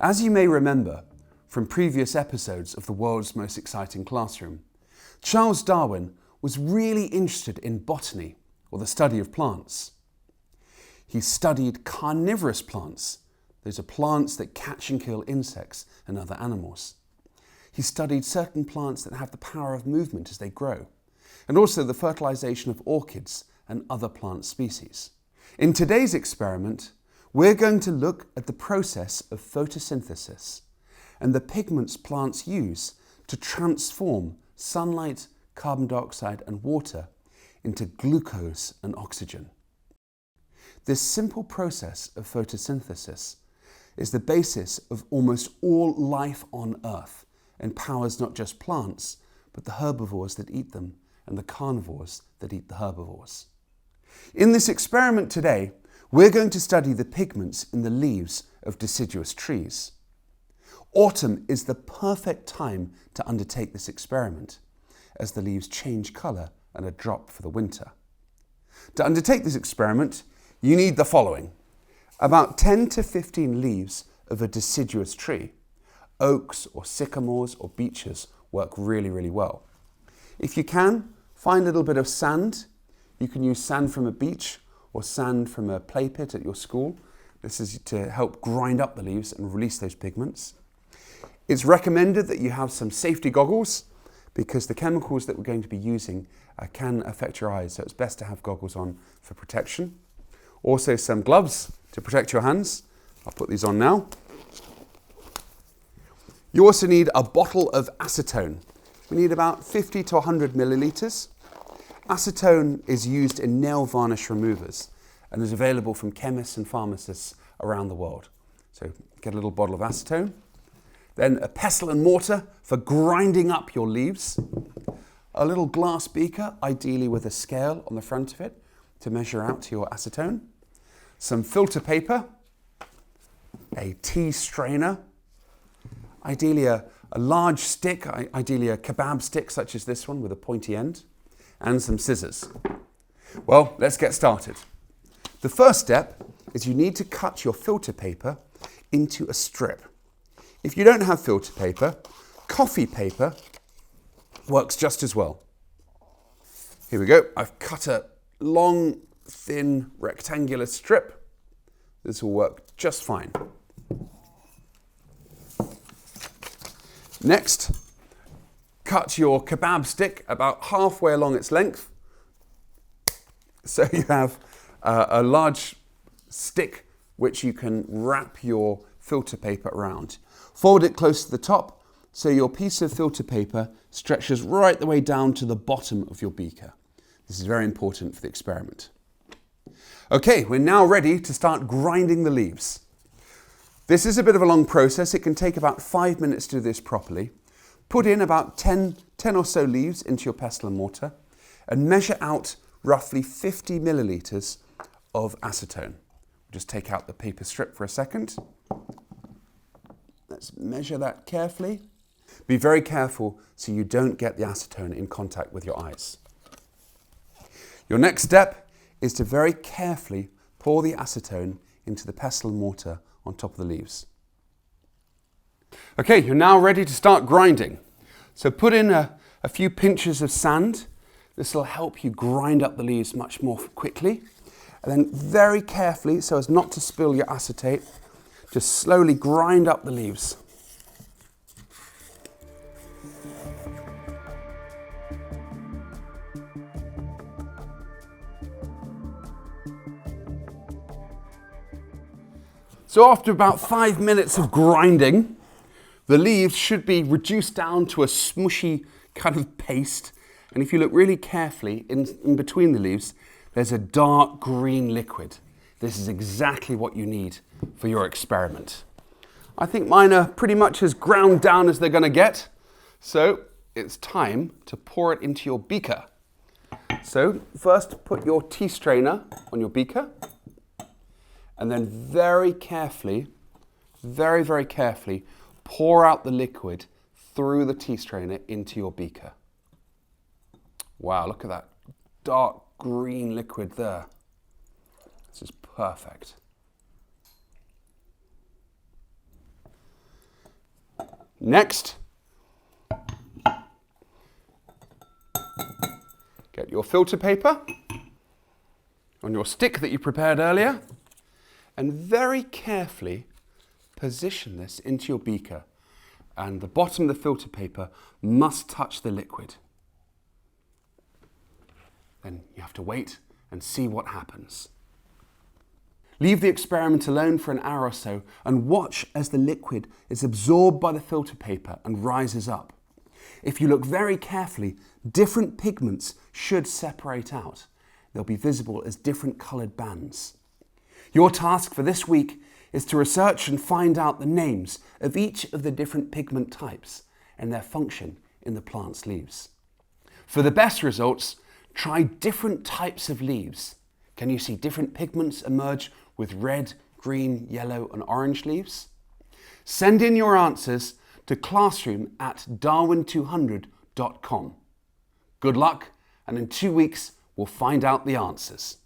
As you may remember from previous episodes of the world's most exciting classroom, Charles Darwin was really interested in botany, or the study of plants. He studied carnivorous plants. Those are plants that catch and kill insects and other animals. He studied certain plants that have the power of movement as they grow, and also the fertilization of orchids and other plant species. In today's experiment, we're going to look at the process of photosynthesis and the pigments plants use to transform sunlight, carbon dioxide and water into glucose and oxygen. This simple process of photosynthesis is the basis of almost all life on Earth and powers not just plants, but the herbivores that eat them and the carnivores that eat the herbivores. In this experiment today, we're going to study the pigments in the leaves of deciduous trees. Autumn is the perfect time to undertake this experiment, as the leaves change colour and are dropped for the winter. To undertake this experiment, you need the following: about 10 to 15 leaves of a deciduous tree. Oaks or sycamores or beeches work really, really well. If you can, find a little bit of sand. You can use sand from a beach or sand from a play pit at your school. This is to help grind up the leaves and release those pigments. It's recommended that you have some safety goggles because the chemicals that we're going to be using can affect your eyes, so it's best to have goggles on for protection. Also some gloves to protect your hands. I'll put these on now. You also need a bottle of acetone. We need about 50 to 100 millilitres. Acetone is used in nail varnish removers and is available from chemists and pharmacists around the world. So get a little bottle of acetone. Then a pestle and mortar for grinding up your leaves. A little glass beaker, ideally with a scale on the front of it to measure out your acetone. Some filter paper. A tea strainer. Ideally a large stick, ideally a kebab stick such as this one with a pointy end. And some scissors. Well, let's get started. The first step is you need to cut your filter paper into a strip. If you don't have filter paper, coffee paper works just as well. Here we go. I've cut a long, thin, rectangular strip. This will work just fine. Next, cut your kebab stick about halfway along its length. So you have a large stick which you can wrap your filter paper around. Fold it close to the top so your piece of filter paper stretches right the way down to the bottom of your beaker. This is very important for the experiment. Okay, we're now ready to start grinding the leaves. This is a bit of a long process. It can take about 5 minutes to do this properly. Put in about 10 or so leaves into your pestle and mortar and measure out roughly 50 millilitres of acetone. Just take out the paper strip for a second. Let's measure that carefully. Be very careful so you don't get the acetone in contact with your eyes. Your next step is to very carefully pour the acetone into the pestle and mortar on top of the leaves. Okay, you're now ready to start grinding. So put in a few pinches of sand. This will help you grind up the leaves much more quickly. And then very carefully, so as not to spill your acetate, just slowly grind up the leaves. So after about 5 minutes of grinding, the leaves should be reduced down to a smushy kind of paste. And if you look really carefully in between the leaves, there's a dark green liquid. This is exactly what you need for your experiment. I think mine are pretty much as ground down as they're going to get. So it's time to pour it into your beaker. So first put your tea strainer on your beaker. And then very carefully, very carefully, pour out the liquid through the tea strainer into your beaker. Wow, look at that dark green liquid there. This is perfect. Next, get your filter paper on your stick that you prepared earlier and very carefully position this into your beaker, and the bottom of the filter paper must touch the liquid. Then you have to wait and see what happens. Leave the experiment alone for an hour or so and watch as the liquid is absorbed by the filter paper and rises up. If you look very carefully, different pigments should separate out. They'll be visible as different coloured bands. Your task for this week is to research and find out the names of each of the different pigment types and their function in the plant's leaves. For the best results, try different types of leaves. Can you see different pigments emerge with red, green, yellow and orange leaves? Send in your answers to classroom@darwin200.com. Good luck, and in 2 weeks we'll find out the answers.